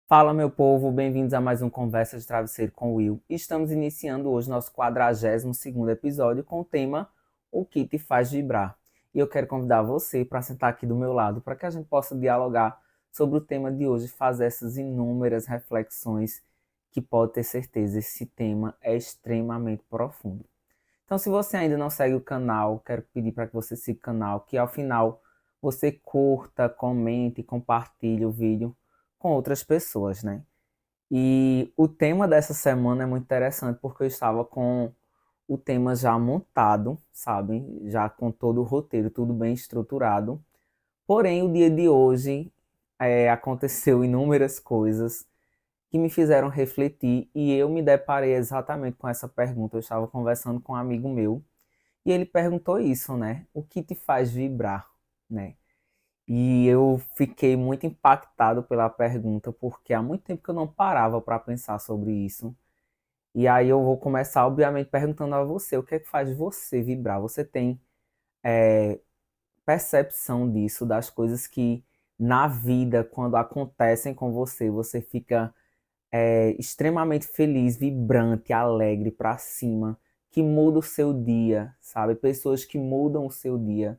Fala, meu povo, bem-vindos a mais um Conversa de Travesseiro com o Will. Estamos iniciando hoje nosso 42º episódio com o tema O que te faz vibrar. E eu quero convidar você para sentar aqui do meu lado para que a gente possa dialogar sobre o tema de hoje e fazer essas inúmeras reflexões que pode ter certeza, esse tema é extremamente profundo. Então, se você ainda não segue o canal, quero pedir para que você siga o canal, que ao final você curta, comente e compartilhe o vídeo com outras pessoas, né? E o tema dessa semana é muito interessante porque eu estava com o tema já montado, sabe? Já com todo o roteiro, tudo bem estruturado. Porém, o dia de hoje aconteceu inúmeras coisas que me fizeram refletir e eu me deparei exatamente com essa pergunta. Eu estava conversando com um amigo meu e ele perguntou isso, né? O que te faz vibrar, né? E eu fiquei muito impactado pela pergunta, porque há muito tempo que eu não parava para pensar sobre isso. E aí eu vou começar, obviamente, perguntando a você, o que é que faz você vibrar? Você tem percepção disso, das coisas que na vida, quando acontecem com você, você fica extremamente feliz, vibrante, alegre, para cima, que muda o seu dia, sabe? Pessoas que mudam o seu dia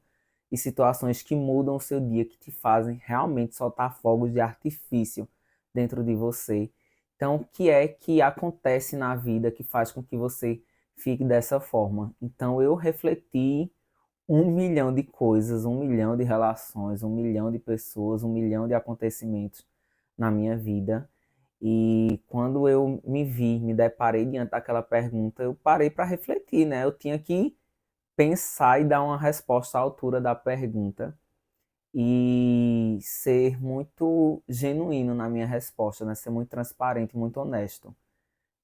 e situações que mudam o seu dia, que te fazem realmente soltar fogos de artifício dentro de você. Então, o que é que acontece na vida que faz com que você fique dessa forma? Então, eu refleti 1 milhão de coisas, 1 milhão de relações, 1 milhão de pessoas, 1 milhão de acontecimentos na minha vida. E quando eu me deparei diante daquela pergunta, eu parei para refletir, né? Eu tinha que pensar e dar uma resposta à altura da pergunta e ser muito genuíno na minha resposta, né? Ser muito transparente, muito honesto,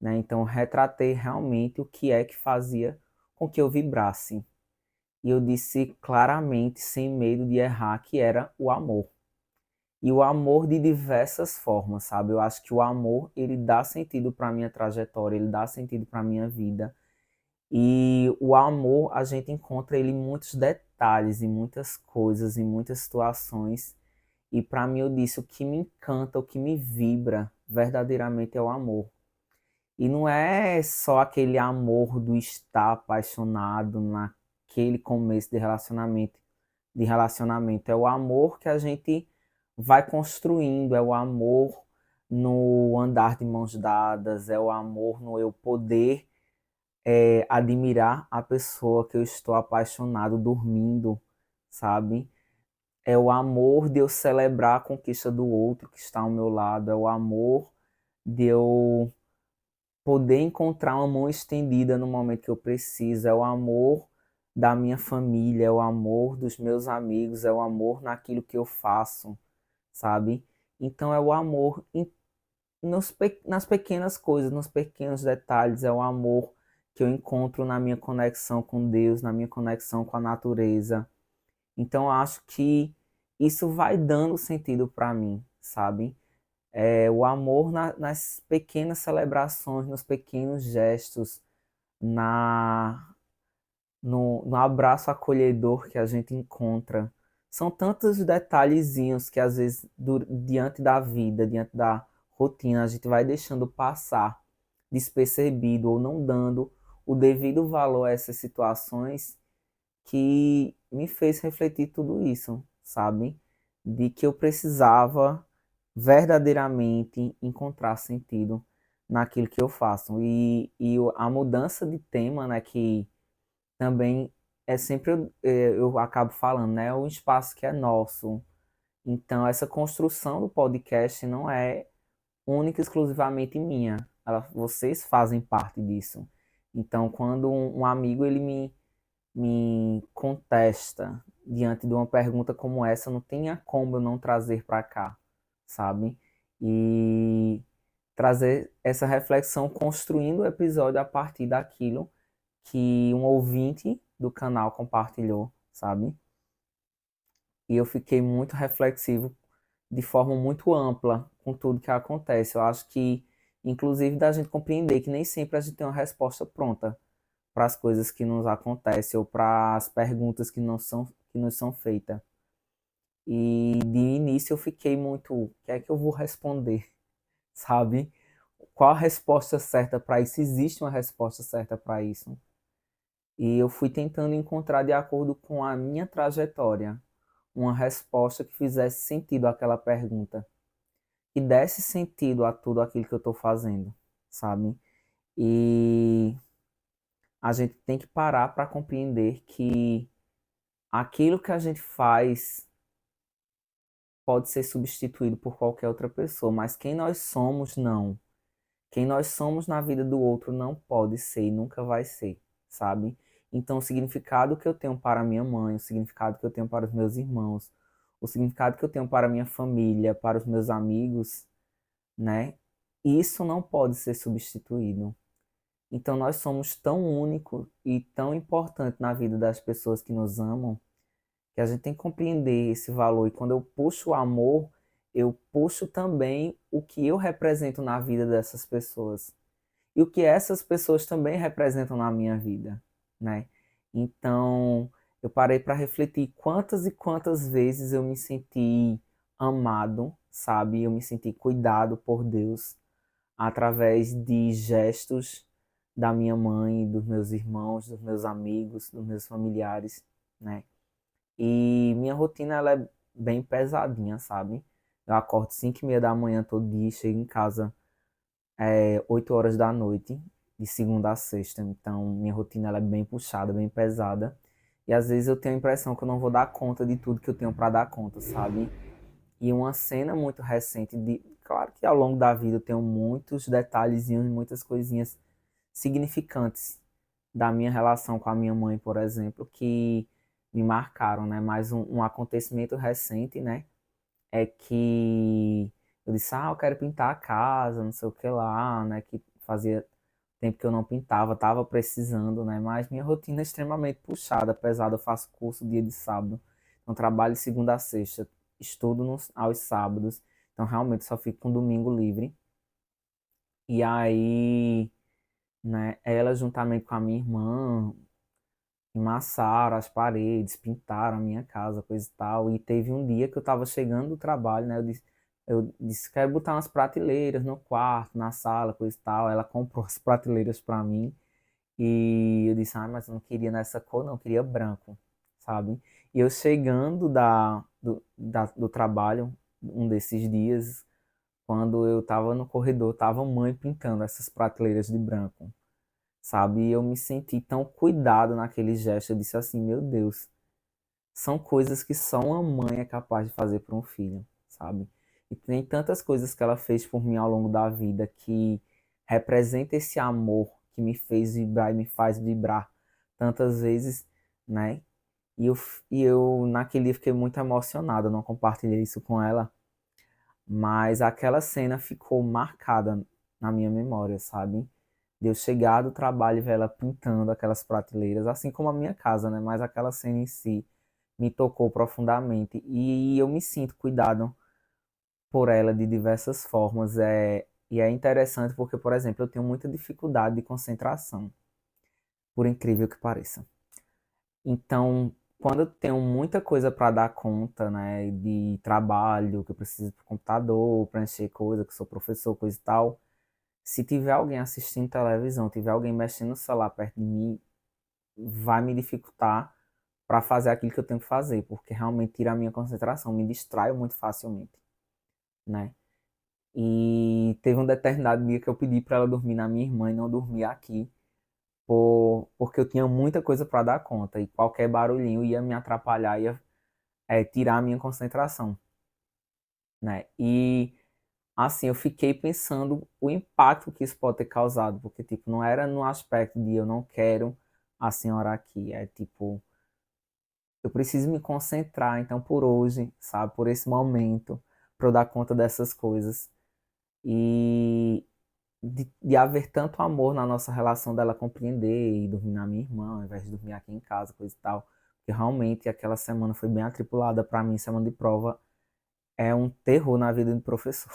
né? Então, retratei realmente o que é que fazia com que eu vibrasse. E eu disse claramente, sem medo de errar, que era o amor. E o amor de diversas formas, sabe? Eu acho que o amor, ele dá sentido para minha trajetória, ele dá sentido para minha vida. E o amor, a gente encontra ele em muitos detalhes, em muitas coisas, em muitas situações. E para mim eu disse, o que me encanta, o que me vibra verdadeiramente é o amor. E não é só aquele amor do estar apaixonado naquele começo de relacionamento, é o amor que a gente vai construindo, é o amor no andar de mãos dadas, é o amor no eu poder admirar a pessoa que eu estou apaixonado dormindo, sabe? É o amor de eu celebrar a conquista do outro que está ao meu lado, é o amor de eu poder encontrar uma mão estendida no momento que eu preciso, é o amor da minha família, é o amor dos meus amigos, é o amor naquilo que eu faço, sabe? Então é o amor nas pequenas coisas, nos pequenos detalhes, é o amor que eu encontro na minha conexão com Deus, na minha conexão com a natureza. Então eu acho que isso vai dando sentido para mim, sabe? O amor nas pequenas celebrações, nos pequenos gestos, na no abraço acolhedor que a gente encontra. São tantos detalhezinhos que às vezes diante da vida, diante da rotina, a gente vai deixando passar despercebido ou não dando o devido valor a essas situações que me fez refletir tudo isso, sabe? De que eu precisava verdadeiramente encontrar sentido naquilo que eu faço. E a mudança de tema, né, que também é sempre, eu acabo falando, né, o espaço que é nosso. Então, essa construção do podcast não é única e exclusivamente minha. Vocês fazem parte disso. Então, quando um amigo ele me contesta diante de uma pergunta como essa, não tinha como eu não trazer para cá, sabe? E trazer essa reflexão construindo o episódio a partir daquilo que um ouvinte do canal compartilhou, sabe? E eu fiquei muito reflexivo de forma muito ampla com tudo que acontece. Eu acho que, inclusive, da gente compreender que nem sempre a gente tem uma resposta pronta para as coisas que nos acontecem ou para as perguntas que nos são feitas. E de início eu fiquei muito, o que é que eu vou responder? sabe? Qual a resposta certa para isso? Existe uma resposta certa para isso? E eu fui tentando encontrar, de acordo com a minha trajetória, uma resposta que fizesse sentido àquela pergunta, que desse sentido a tudo aquilo que eu estou fazendo, sabe? E a gente tem que parar para compreender que aquilo que a gente faz pode ser substituído por qualquer outra pessoa, mas quem nós somos, não. Quem nós somos na vida do outro não pode ser e nunca vai ser, sabe? Então, o significado que eu tenho para minha mãe, o significado que eu tenho para os meus irmãos, o significado que eu tenho para minha família, para os meus amigos, né? Isso não pode ser substituído. Então, nós somos tão únicos e tão importantes na vida das pessoas que nos amam, que a gente tem que compreender esse valor. E quando eu puxo o amor, eu puxo também o que eu represento na vida dessas pessoas e o que essas pessoas também representam na minha vida, né? Então, eu parei para refletir quantas e quantas vezes eu me senti amado, sabe? Eu me senti cuidado por Deus através de gestos da minha mãe, dos meus irmãos, dos meus amigos, dos meus familiares, né? E minha rotina ela é bem pesadinha, sabe? Eu acordo 5:30 da manhã todo dia, chego em casa 8 horas da noite, de segunda a sexta. Então, minha rotina ela é bem puxada, bem pesada. E às vezes eu tenho a impressão que eu não vou dar conta de tudo que eu tenho para dar conta, sabe? E uma cena muito recente de, claro que ao longo da vida eu tenho muitos detalhezinhos, muitas coisinhas significantes da minha relação com a minha mãe, por exemplo, que me marcaram, né? Mas um acontecimento recente, né? É que eu disse, eu quero pintar a casa, não sei o que lá, né? Que fazia tempo que eu não pintava, tava precisando, né? Mas minha rotina é extremamente puxada, pesada. Eu faço curso dia de sábado, então trabalho de segunda a sexta, estudo aos sábados, então realmente só fico com domingo livre. E aí, né? Ela juntamente com a minha irmã emassaram as paredes, pintaram a minha casa, coisa e tal. E teve um dia que eu tava chegando do trabalho, né? Eu disse, quero botar umas prateleiras no quarto, na sala, coisa e tal. Ela comprou as prateleiras pra mim. E eu disse, mas eu não queria nessa cor, não, eu queria branco, sabe? E eu chegando do trabalho, um desses dias, quando eu tava no corredor, tava a mãe pintando essas prateleiras de branco, sabe? E eu me senti tão cuidado naquele gesto. Eu disse assim, meu Deus, são coisas que só uma mãe é capaz de fazer por um filho, sabe? E tem tantas coisas que ela fez por mim ao longo da vida que representa esse amor que me fez vibrar e me faz vibrar tantas vezes, né? E eu naquele dia fiquei muito emocionado, eu não compartilhei isso com ela, mas aquela cena ficou marcada na minha memória, sabe? De eu chegar do trabalho e ver ela pintando aquelas prateleiras, assim como a minha casa, né? Mas aquela cena em si me tocou profundamente e eu me sinto cuidado por ela de diversas formas. E é interessante porque, por exemplo, eu tenho muita dificuldade de concentração, por incrível que pareça. Então, quando eu tenho muita coisa para dar conta, né, de trabalho, que eu preciso do computador, preencher coisa, que sou professor, coisa e tal, se tiver alguém assistindo televisão, tiver alguém mexendo no celular perto de mim, vai me dificultar para fazer aquilo que eu tenho que fazer, porque realmente tira a minha concentração, me distraio muito facilmente, né? E teve um determinado dia que eu pedi para ela dormir na minha irmã e não dormir aqui, porque eu tinha muita coisa para dar conta e qualquer barulhinho ia me atrapalhar, ia tirar a minha concentração, né? E assim, eu fiquei pensando o impacto que isso pode ter causado, porque tipo, não era no aspecto de eu não quero a senhora aqui, é tipo, eu preciso me concentrar, então, por hoje, sabe, por esse momento, para eu dar conta dessas coisas. E de haver tanto amor na nossa relação dela compreender e dormir na minha irmã, ao invés de dormir aqui em casa, coisa e tal. Porque realmente aquela semana foi bem atribulada para mim, semana de prova é um terror na vida do professor.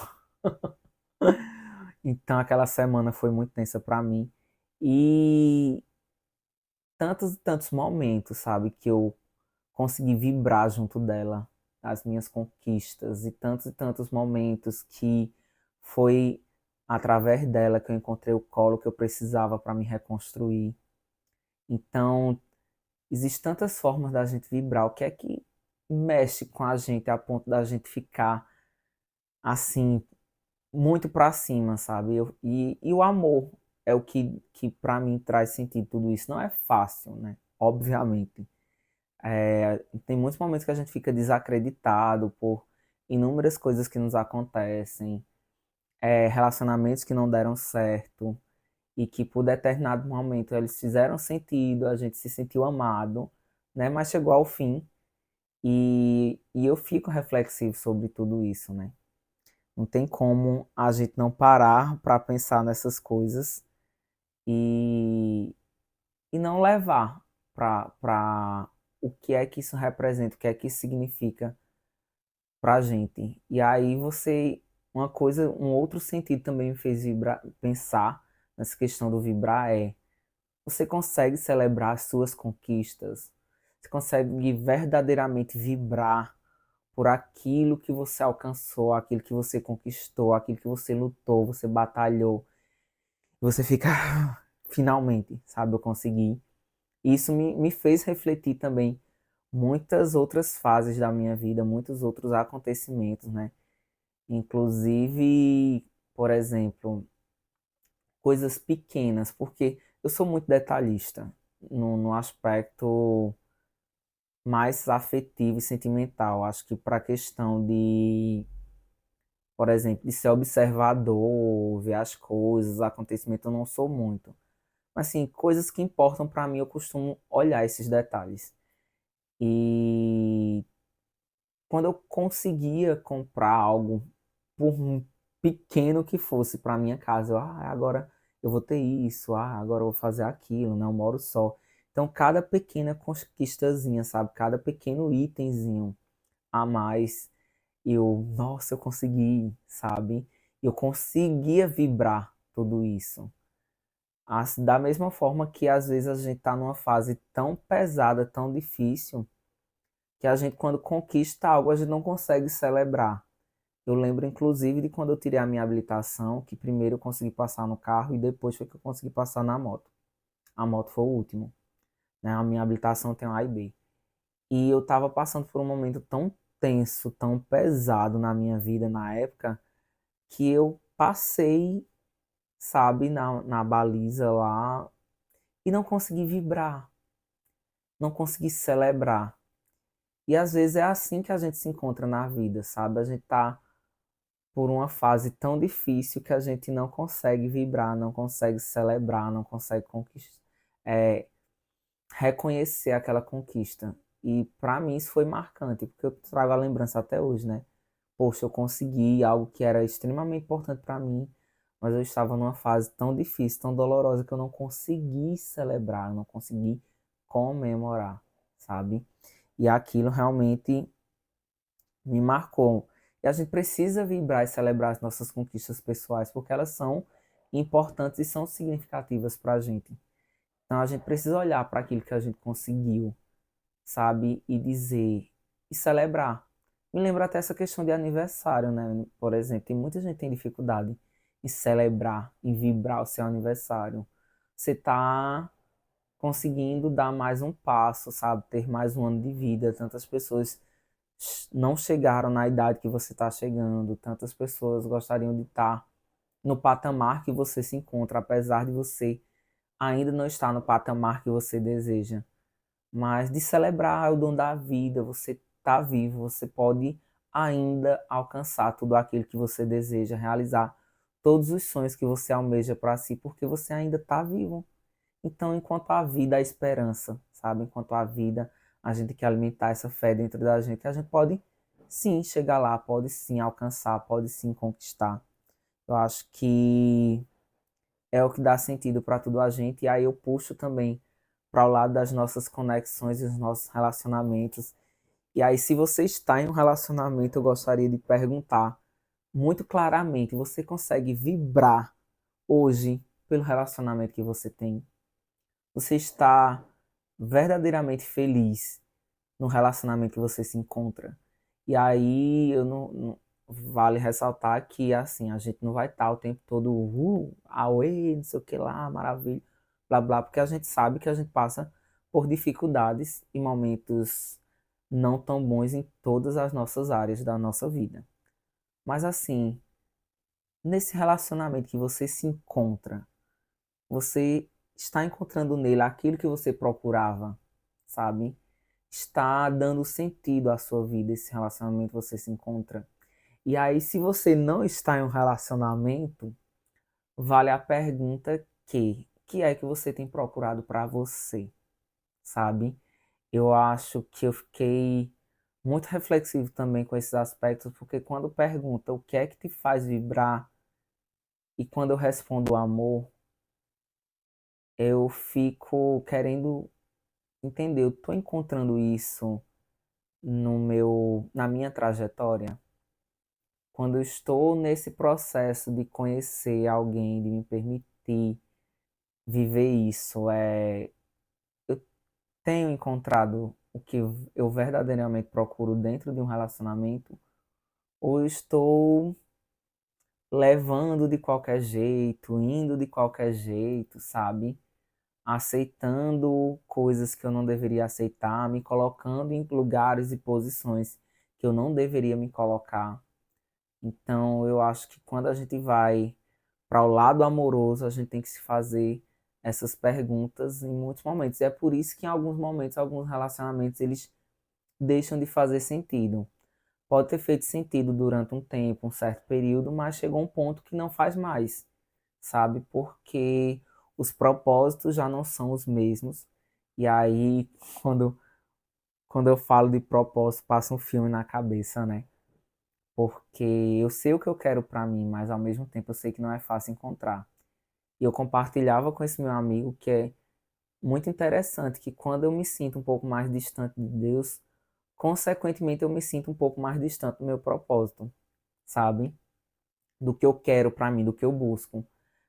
Então aquela semana foi muito tensa para mim. E tantos e tantos momentos, sabe, que eu consegui vibrar junto dela, as minhas conquistas e tantos momentos que foi através dela que eu encontrei o colo que eu precisava para me reconstruir. Então, existem tantas formas da gente vibrar, o que é que mexe com a gente a ponto da gente ficar assim, muito para cima, sabe? E o amor é o que para mim traz sentido tudo isso. Não é fácil, né? Obviamente. Tem muitos momentos que a gente fica desacreditado por inúmeras coisas que nos acontecem, relacionamentos que não deram certo e que por determinado momento eles fizeram sentido, a gente se sentiu amado, né? Mas chegou ao fim e eu fico reflexivo sobre tudo isso, né? Não tem como a gente não parar para pensar nessas coisas e, e não levar para o que é que isso representa, o que é que isso significa pra gente. E aí uma coisa, um outro sentido também me fez pensar nessa questão do vibrar você consegue celebrar as suas conquistas, você consegue verdadeiramente vibrar por aquilo que você alcançou, aquilo que você conquistou, aquilo que você lutou, você batalhou. Você fica, finalmente, sabe, eu consegui. Isso me fez refletir também muitas outras fases da minha vida, muitos outros acontecimentos, né? Inclusive, por exemplo, coisas pequenas, porque eu sou muito detalhista no aspecto mais afetivo e sentimental. Acho que para a questão de, por exemplo, de ser observador, ver as coisas, os acontecimentos, eu não sou muito. Mas, assim, coisas que importam para mim, eu costumo olhar esses detalhes. E quando eu conseguia comprar algo, por pequeno que fosse para minha casa, agora eu vou ter isso, agora eu vou fazer aquilo, né? Eu moro só. Então, cada pequena conquistazinha, sabe? Cada pequeno itemzinho a mais, nossa, eu consegui, sabe? Eu conseguia vibrar tudo isso. Da mesma forma que às vezes a gente tá numa fase tão pesada, tão difícil, que a gente, quando conquista algo, a gente não consegue celebrar. Eu lembro, inclusive, de quando eu tirei a minha habilitação, que primeiro eu consegui passar no carro e depois foi que eu consegui passar na moto. A moto foi o último, né? A minha habilitação tem um A e B. E eu estava passando por um momento tão tenso, tão pesado na minha vida na época, que eu passei, sabe, na baliza lá e não consegui vibrar, não consegui celebrar. E às vezes é assim que a gente se encontra na vida, sabe? A gente tá por uma fase tão difícil que a gente não consegue vibrar, não consegue celebrar, não consegue é, reconhecer aquela conquista. E para mim isso foi marcante, porque eu trago a lembrança até hoje, né? Poxa, eu consegui algo que era extremamente importante para mim, mas eu estava numa fase tão difícil, tão dolorosa, que eu não consegui celebrar, eu não consegui comemorar, sabe? E aquilo realmente me marcou. E a gente precisa vibrar e celebrar as nossas conquistas pessoais, porque elas são importantes e são significativas para a gente. Então a gente precisa olhar para aquilo que a gente conseguiu, sabe? E dizer, e celebrar. Me lembra até essa questão de aniversário, né? Por exemplo, tem muita gente que tem dificuldade em celebrar, em vibrar o seu aniversário. Você está conseguindo dar mais um passo, sabe? Ter mais um ano de vida. Tantas pessoas não chegaram na idade que você está chegando. Tantas pessoas gostariam de estar no patamar que você se encontra, apesar de você ainda não estar no patamar que você deseja. Mas de celebrar o dom da vida, você está vivo, você pode ainda alcançar tudo aquilo que você deseja, realizar todos os sonhos que você almeja para si, porque você ainda está vivo. Então, enquanto há vida, há esperança, sabe? Enquanto há vida, a gente quer alimentar essa fé dentro da gente. A gente pode sim chegar lá, pode sim alcançar, pode sim conquistar. Eu acho que é o que dá sentido para tudo a gente. E aí eu puxo também para o lado das nossas conexões e os nossos relacionamentos. E aí, se você está em um relacionamento, eu gostaria de perguntar muito claramente: você consegue vibrar hoje pelo relacionamento que você tem? Você está verdadeiramente feliz no relacionamento que você se encontra? E aí, vale ressaltar que, assim, a gente não vai estar o tempo todo, auê, não sei o que lá, maravilha, blá, blá, porque a gente sabe que a gente passa por dificuldades e momentos não tão bons em todas as nossas áreas da nossa vida. Mas, assim, nesse relacionamento que você se encontra, você está encontrando nele aquilo que você procurava, sabe? Está dando sentido à sua vida, esse relacionamento que você se encontra. E aí, se você não está em um relacionamento, vale a pergunta que é que você tem procurado para você, sabe? Eu acho que eu fiquei muito reflexivo também com esses aspectos, porque quando pergunta o que é que te faz vibrar e quando eu respondo amor, eu fico querendo entender, eu tô encontrando isso na minha trajetória. Quando eu estou nesse processo de conhecer alguém, de me permitir viver isso, eu tenho encontrado o que eu verdadeiramente procuro dentro de um relacionamento, ou eu estou levando de qualquer jeito, indo de qualquer jeito, sabe? Aceitando coisas que eu não deveria aceitar, me colocando em lugares e posições que eu não deveria me colocar. Então, eu acho que quando a gente vai para o lado amoroso, a gente tem que se fazer essas perguntas em muitos momentos. E é por isso que em alguns momentos, alguns relacionamentos, eles deixam de fazer sentido. Pode ter feito sentido durante um tempo, um certo período, mas chegou um ponto que não faz mais, sabe? Porque os propósitos já não são os mesmos. E aí, quando, quando eu falo de propósito, passa um filme na cabeça, né? Porque eu sei o que eu quero para mim, mas ao mesmo tempo eu sei que não é fácil encontrar. E eu compartilhava com esse meu amigo que é muito interessante que quando eu me sinto um pouco mais distante de Deus, consequentemente eu me sinto um pouco mais distante do meu propósito, sabe? Do que eu quero para mim, do que eu busco.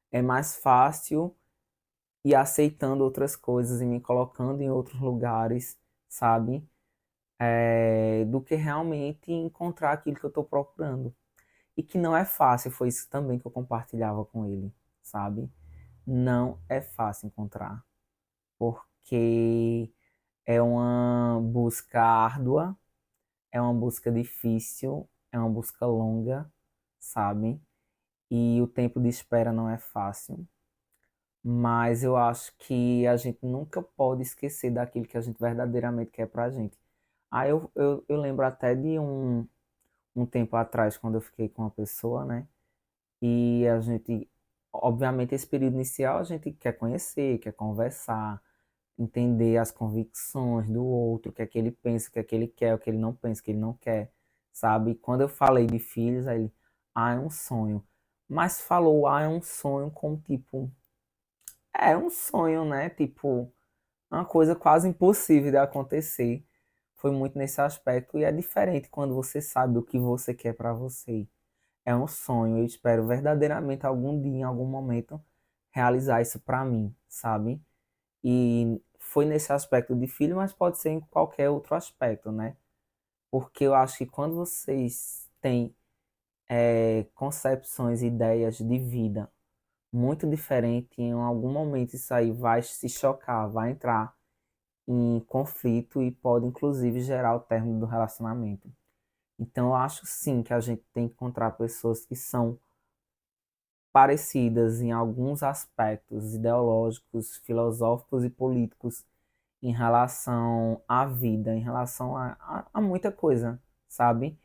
É mais fácil ir aceitando outras coisas e me colocando em outros lugares, sabe? Do que realmente encontrar aquilo que eu estou procurando. E que não é fácil, foi isso também que eu compartilhava com ele, sabe? Não é fácil encontrar, porque é uma busca árdua, é uma busca difícil, é uma busca longa, sabe? E o tempo de espera não é fácil, mas eu acho que a gente nunca pode esquecer daquilo que a gente verdadeiramente quer pra gente. Eu lembro até de um tempo atrás, quando eu fiquei com uma pessoa, né? E a gente, obviamente, esse período inicial a gente quer conhecer, quer conversar, entender as convicções do outro, o que é que ele pensa, o que é que ele quer, o que ele não pensa, o que ele não quer, sabe? Quando eu falei de filhos, aí ele, é um sonho. Mas falou, é um sonho como tipo, é um sonho, né? Tipo, uma coisa quase impossível de acontecer. Foi muito nesse aspecto e é diferente quando você sabe o que você quer pra você. É um sonho. Eu espero verdadeiramente algum dia, em algum momento, realizar isso pra mim, sabe? E foi nesse aspecto de filho, mas pode ser em qualquer outro aspecto, né? Porque eu acho que quando vocês têm concepções, ideias de vida muito diferentes, em algum momento isso aí vai se chocar, vai entrar em conflito e pode inclusive gerar o término do relacionamento. Então eu acho sim que a gente tem que encontrar pessoas que são parecidas em alguns aspectos ideológicos, filosóficos e políticos em relação à vida, em relação a muita coisa, sabe?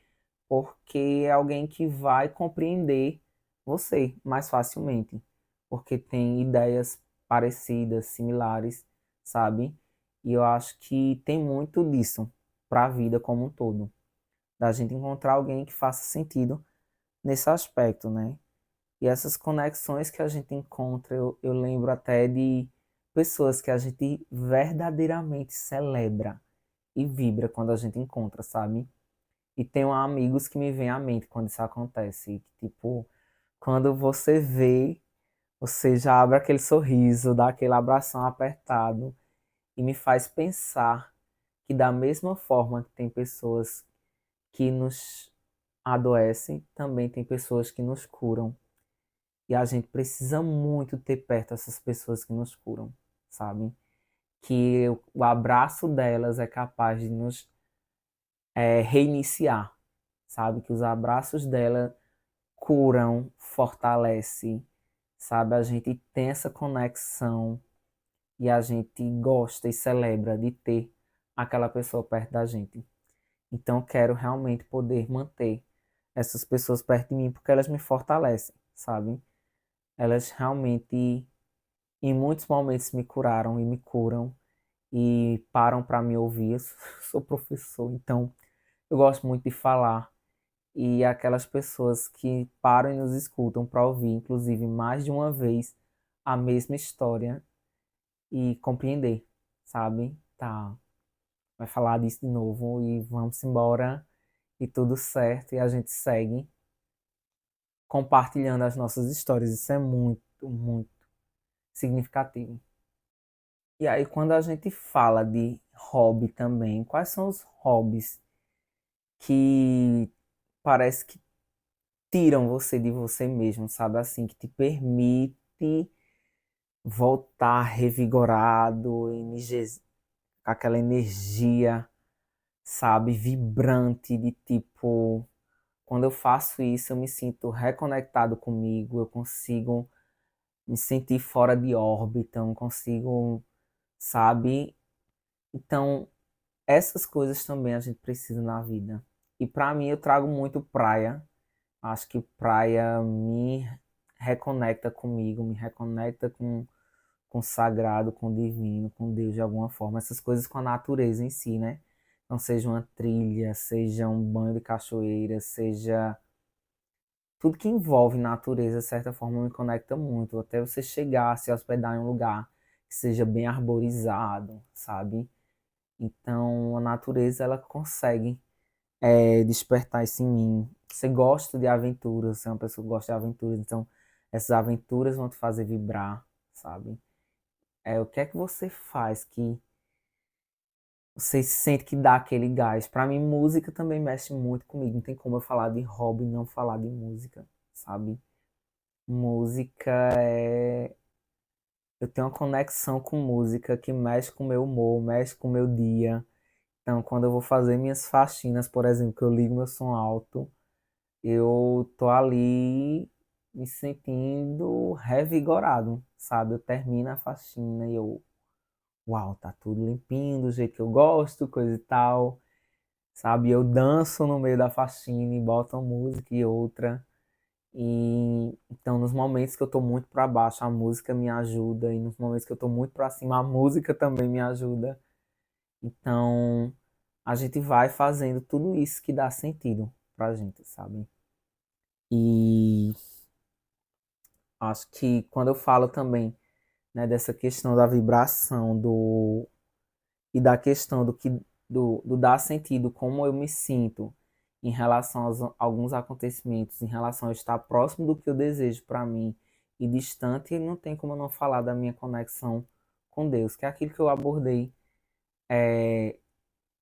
Porque é alguém que vai compreender você mais facilmente, porque tem ideias parecidas, similares, sabe? E eu acho que tem muito disso para a vida como um todo, da gente encontrar alguém que faça sentido nesse aspecto, né? E essas conexões que a gente encontra, eu lembro até de pessoas que a gente verdadeiramente celebra e vibra quando a gente encontra, sabe? E tenho amigos que me vêm à mente quando isso acontece. E que, tipo, quando você vê, você já abre aquele sorriso, dá aquele abração apertado e me faz pensar que da mesma forma que tem pessoas que nos adoecem, também tem pessoas que nos curam. E a gente precisa muito ter perto essas pessoas que nos curam, sabe? Que o abraço delas é capaz de nos reiniciar, sabe? Que os abraços dela curam, fortalece, sabe? A gente tem essa conexão e a gente gosta e celebra de ter aquela pessoa perto da gente. Então, eu quero realmente poder manter essas pessoas perto de mim porque elas me fortalecem, sabe? Elas realmente, em muitos momentos, me curaram e me curam e param para me ouvir. Eu sou professor, então eu gosto muito de falar. E aquelas pessoas que param e nos escutam para ouvir, inclusive mais de uma vez, a mesma história e compreender, sabe? Tá, vai falar disso de novo e vamos embora e tudo certo e a gente segue compartilhando as nossas histórias. Isso é muito, muito significativo. E aí, quando a gente fala de hobby também, quais são os hobbies que parece que tiram você de você mesmo, sabe? Assim, que te permite voltar revigorado, com aquela energia, sabe? Vibrante, de tipo, quando eu faço isso, eu me sinto reconectado comigo, eu consigo me sentir fora de órbita, eu consigo, sabe? Então, essas coisas também a gente precisa na vida. E para mim eu trago muito praia. Acho que praia me reconecta comigo, me reconecta com o sagrado, com o divino, com Deus de alguma forma. Essas coisas com a natureza em si, né? Então, seja uma trilha, seja um banho de cachoeira, seja tudo que envolve natureza, de certa forma, me conecta muito. Até você chegar, se hospedar em um lugar que seja bem arborizado, sabe? Então, a natureza, ela consegue despertar isso em mim. Você gosta de aventuras, você é uma pessoa que gosta de aventuras, então essas aventuras vão te fazer vibrar, sabe? O que é que você faz que você sente que dá aquele gás? Pra mim, música também mexe muito comigo. Não tem como eu falar de hobby e não falar de música, sabe? Música é. Eu tenho uma conexão com música que mexe com o meu humor, mexe com o meu dia. Então, quando eu vou fazer minhas faxinas, por exemplo, que eu ligo meu som alto, eu tô ali me sentindo revigorado, sabe? Eu termino a faxina e eu, uau, tá tudo limpinho, do jeito que eu gosto, coisa e tal, sabe? Eu danço no meio da faxina e boto uma música e outra. E então, nos momentos que eu tô muito para baixo, a música me ajuda, e nos momentos que eu tô muito para cima, a música também me ajuda. Então, a gente vai fazendo tudo isso que dá sentido pra gente, sabe? E acho que quando eu falo também, né, dessa questão da vibração e da questão do dar sentido, como eu me sinto em relação alguns acontecimentos, em relação a estar próximo do que eu desejo para mim e distante, não tem como eu não falar da minha conexão com Deus, que é aquilo que eu abordei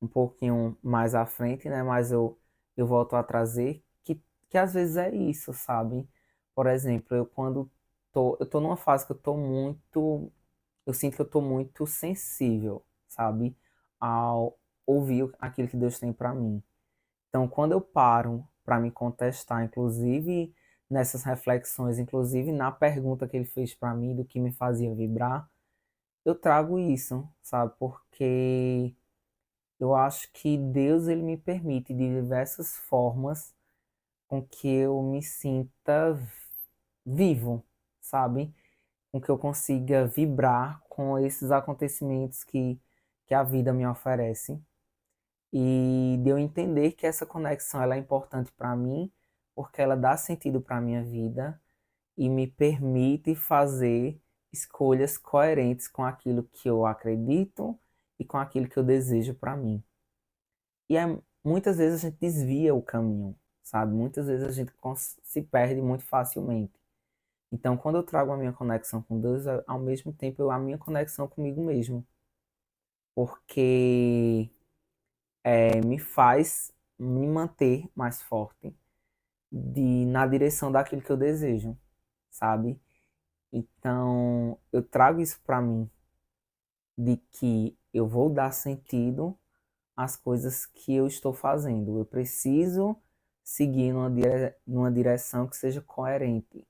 um pouquinho mais à frente, né? Mas eu volto a trazer que às vezes é isso, sabe? Por exemplo, eu tô numa fase que eu tô muito, eu sinto que eu tô muito sensível, sabe? Ao ouvir aquilo que Deus tem para mim. Então, quando eu paro para me contestar, inclusive nessas reflexões, inclusive na pergunta que ele fez para mim do que me fazia vibrar, eu trago isso, sabe? Porque eu acho que Deus ele me permite de diversas formas com que eu me sinta vivo, sabe? Com que eu consiga vibrar com esses acontecimentos que a vida me oferece. E de eu entender que essa conexão ela é importante para mim, porque ela dá sentido para a minha vida e me permite fazer escolhas coerentes com aquilo que eu acredito e com aquilo que eu desejo para mim. E muitas vezes a gente desvia o caminho, sabe? Muitas vezes a gente se perde muito facilmente. Então, quando eu trago a minha conexão com Deus, ao mesmo tempo a minha conexão comigo mesmo, porque me faz me manter mais forte, na direção daquilo que eu desejo, sabe? Então, eu trago isso para mim, de que eu vou dar sentido às coisas que eu estou fazendo. Eu preciso seguir numa direção que seja coerente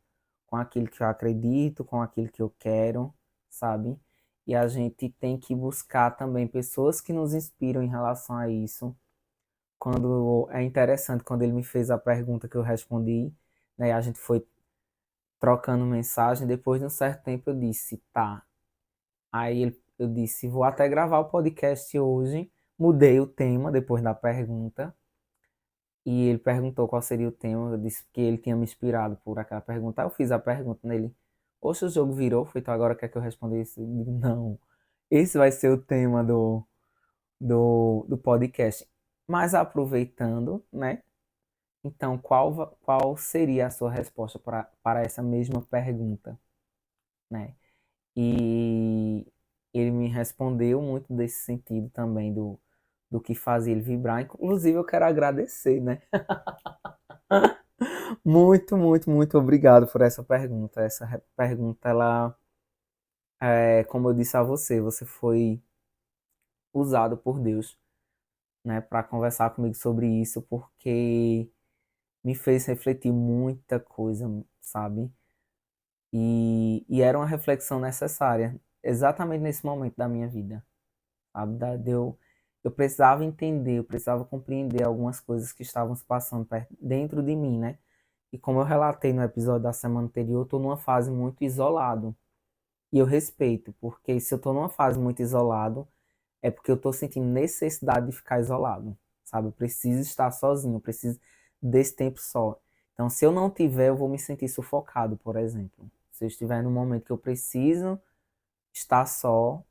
com aquilo que eu acredito, com aquilo que eu quero, sabe? E a gente tem que buscar também pessoas que nos inspiram em relação a isso. Quando é interessante, quando ele me fez a pergunta que eu respondi, né, a gente foi trocando mensagem, depois de um certo tempo eu disse, tá. Eu disse, vou até gravar o podcast hoje. Mudei o tema depois da pergunta. E ele perguntou qual seria o tema. Eu disse que ele tinha me inspirado por aquela pergunta. Aí eu fiz a pergunta nele. Oxe, o jogo virou, foi então agora quer que eu responda isso? Eu digo, não, esse vai ser o tema do podcast. Mas aproveitando, né? Então, qual seria a sua resposta para essa mesma pergunta, né? E ele me respondeu muito desse sentido também do que fazia ele vibrar. Inclusive, eu quero agradecer, né? Muito, muito, muito obrigado por essa pergunta. Pergunta, ela, como eu disse a você, você foi usado por Deus, né, para conversar comigo sobre isso, porque me fez refletir muita coisa, sabe? E era uma reflexão necessária, exatamente nesse momento da minha vida, sabe? Eu precisava entender, eu precisava compreender algumas coisas que estavam se passando dentro de mim, né? E como eu relatei no episódio da semana anterior, eu estou numa fase muito isolado. E eu respeito, porque se eu estou numa fase muito isolado, é porque eu estou sentindo necessidade de ficar isolado, sabe? Eu preciso estar sozinho, eu preciso desse tempo só. Então, se eu não tiver, eu vou me sentir sufocado, por exemplo. Se eu estiver num momento que eu preciso estar só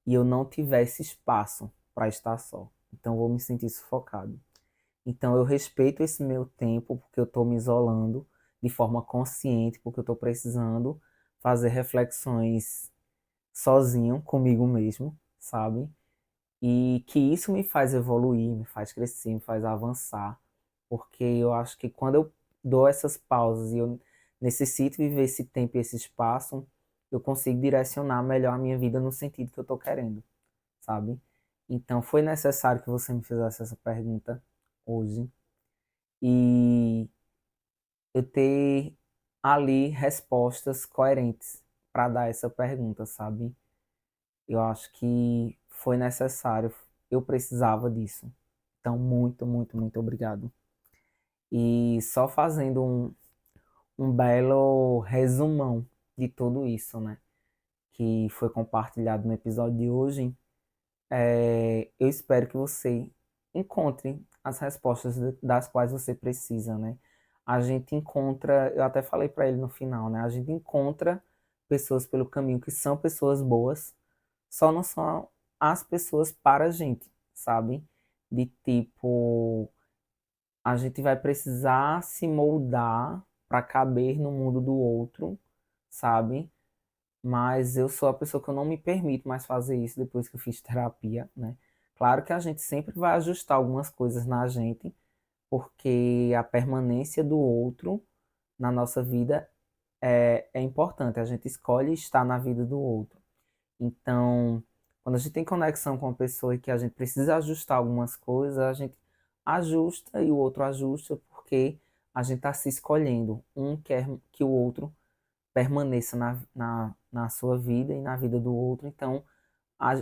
e eu não tiver esse espaço para estar só, então eu vou me sentir sufocado. Então, eu respeito esse meu tempo, porque eu estou me isolando de forma consciente, porque eu estou precisando fazer reflexões sozinho, comigo mesmo, sabe? E que isso me faz evoluir, me faz crescer, me faz avançar, porque eu acho que quando eu dou essas pausas e eu necessito viver esse tempo e esse espaço, eu consigo direcionar melhor a minha vida no sentido que eu estou querendo, sabe? Então, foi necessário que você me fizesse essa pergunta hoje e eu ter ali respostas coerentes para dar essa pergunta, sabe? Eu acho que foi necessário, eu precisava disso. Então, muito, muito, muito obrigado. E só fazendo um belo resumão de tudo isso, né? Que foi compartilhado no episódio de hoje. Eu espero que você encontre as respostas das quais você precisa, né? A gente encontra, eu até falei para ele no final, né? A gente encontra pessoas pelo caminho que são pessoas boas, só não são as pessoas para a gente, sabe? De tipo, a gente vai precisar se moldar para caber no mundo do outro, sabe? Mas eu sou a pessoa que eu não me permito mais fazer isso depois que eu fiz terapia, né? Claro que a gente sempre vai ajustar algumas coisas na gente, porque a permanência do outro na nossa vida é importante. A gente escolhe estar na vida do outro. Então, quando a gente tem conexão com uma pessoa e que a gente precisa ajustar algumas coisas, a gente ajusta e o outro ajusta, porque a gente está se escolhendo. Um quer que o outro permaneça na sua vida e na vida do outro. Então,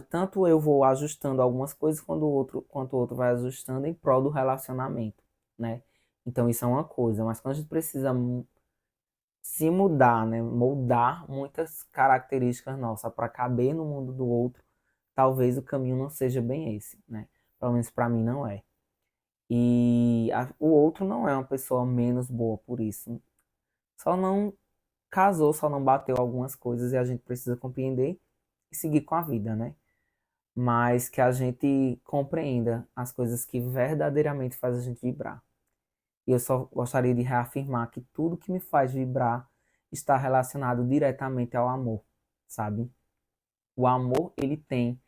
tanto eu vou ajustando algumas coisas quanto o outro vai ajustando em prol do relacionamento, né? Então, isso é uma coisa. Mas quando a gente precisa se mudar, né? Moldar muitas características nossas para caber no mundo do outro, talvez o caminho não seja bem esse, né? Pelo menos para mim não é. E o outro não é uma pessoa menos boa por isso. Só não casou, só não bateu algumas coisas e a gente precisa compreender e seguir com a vida, né? Mas que a gente compreenda as coisas que verdadeiramente fazem a gente vibrar. E eu só gostaria de reafirmar que tudo que me faz vibrar está relacionado diretamente ao amor, sabe? O amor, ele tem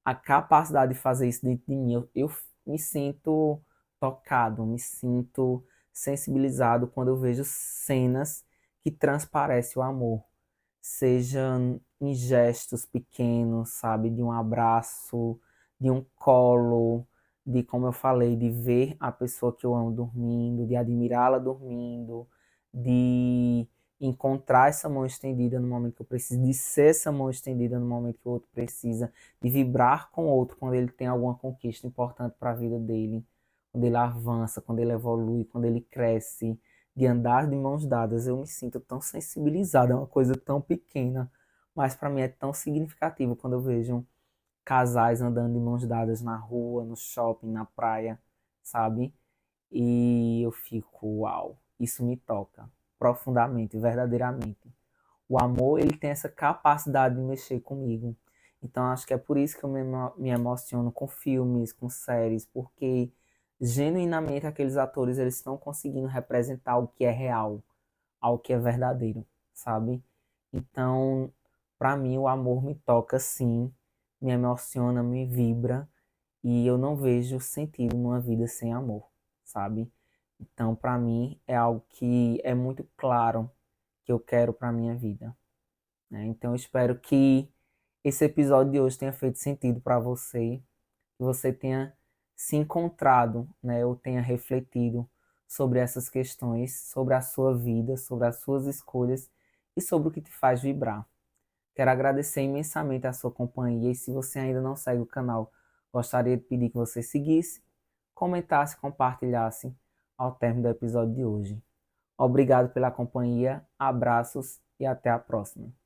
a capacidade de fazer isso dentro de mim. Eu me sinto tocado, me sinto sensibilizado quando eu vejo cenas que transparecem o amor, seja em gestos pequenos, sabe, de um abraço, de um colo, de, como eu falei, de ver a pessoa que eu amo dormindo, de admirá-la dormindo, de encontrar essa mão estendida no momento que eu preciso, de ser essa mão estendida no momento que o outro precisa, de vibrar com o outro quando ele tem alguma conquista importante para a vida dele, quando ele avança, quando ele evolui, quando ele cresce, de andar de mãos dadas. Eu me sinto tão sensibilizado, é uma coisa tão pequena, mas para mim é tão significativo quando eu vejo casais andando de mãos dadas na rua, no shopping, na praia, sabe? E eu fico, uau, isso me toca profundamente, verdadeiramente. O amor, ele tem essa capacidade de mexer comigo. Então, acho que é por isso que eu me emociono com filmes, com séries, porque genuinamente aqueles atores, eles estão conseguindo representar o que é real, ao que é verdadeiro, sabe? Então, para mim, o amor me toca sim, me emociona, me vibra, e eu não vejo sentido numa vida sem amor, sabe? Então, para mim, é algo que é muito claro que eu quero para minha vida, né? Então, eu espero que esse episódio de hoje tenha feito sentido para você, que você tenha se encontrado, né? Ou tenha refletido sobre essas questões, sobre a sua vida, sobre as suas escolhas e sobre o que te faz vibrar. Quero agradecer imensamente a sua companhia e se você ainda não segue o canal, gostaria de pedir que você seguisse, comentasse, compartilhasse ao término do episódio de hoje. Obrigado pela companhia, abraços e até a próxima.